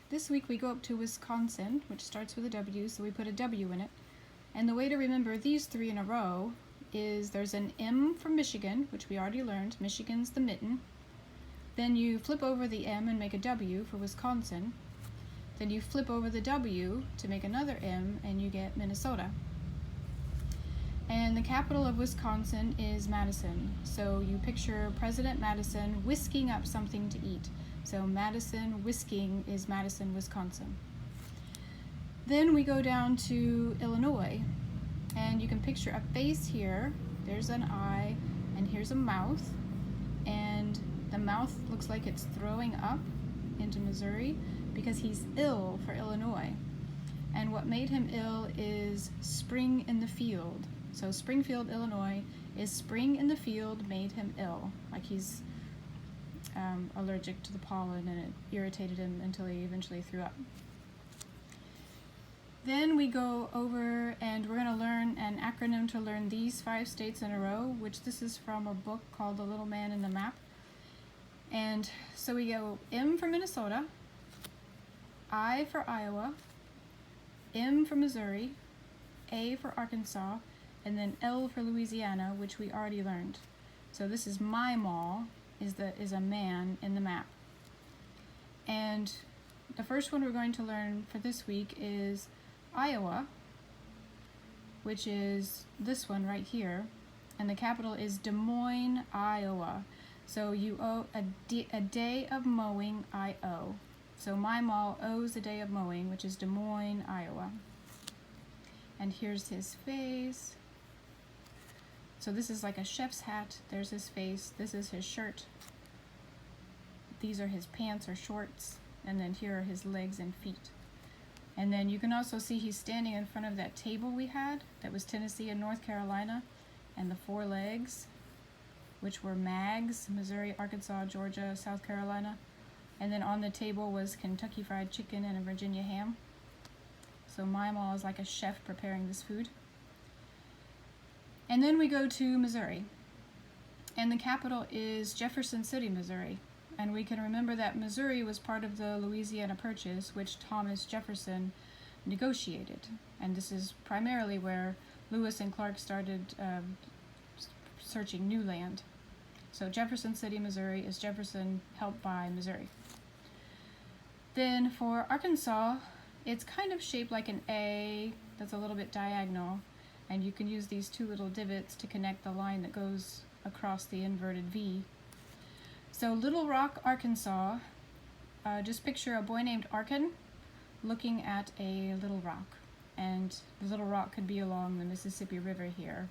This week we go up to Wisconsin, which starts with a W, so we put a W in it. And the way to remember these three in a row is there's an M for Michigan, which we already learned. Michigan's the mitten. Then you flip over the M and make a W for Wisconsin. Then you flip over the W to make another M and you get Minnesota. And the capital of Wisconsin is Madison. So you picture President Madison whisking up something to eat. So Madison whisking is Madison, Wisconsin. Then we go down to Illinois, and you can picture a face here. There's an eye, and here's a mouth, and the mouth looks like it's throwing up into Missouri because he's ill for Illinois. And what made him ill is spring in the field. So Springfield, Illinois is spring in the field made him ill, like he's allergic to the pollen and it irritated him until he eventually threw up. Then we go over and we're going to learn an acronym to learn these 5 states in a row, which this is from a book called The Little Man in the Map. And so we go M for Minnesota, I for Iowa, M for Missouri, A for Arkansas, and then L for Louisiana, which we already learned. So this is my mall, is a man in the map. And the first one we're going to learn for this week is Iowa, which is this one right here, and the capital is Des Moines, Iowa. So you owe a day of mowing, I owe. So my mall owes a day of mowing, which is Des Moines, Iowa. And here's his face. So this is like a chef's hat. There's his face. This is his shirt. These are his pants or shorts. And then here are his legs and feet. And then you can also see he's standing in front of that table we had. That was Tennessee and North Carolina. And the 4 legs, which were Mags, Missouri, Arkansas, Georgia, South Carolina. And then on the table was Kentucky Fried Chicken and a Virginia ham. So my mall is like a chef preparing this food. And then we go to Missouri, and the capital is Jefferson City, Missouri. And we can remember that Missouri was part of the Louisiana Purchase, which Thomas Jefferson negotiated. And this is primarily where Lewis and Clark started searching new land. So Jefferson City, Missouri is Jefferson helped by Missouri. Then for Arkansas, it's kind of shaped like an A that's a little bit diagonal. And you can use these 2 little divots to connect the line that goes across the inverted V. So Little Rock, Arkansas, just picture a boy named Arkin looking at a little rock. And the little rock could be along the Mississippi River here.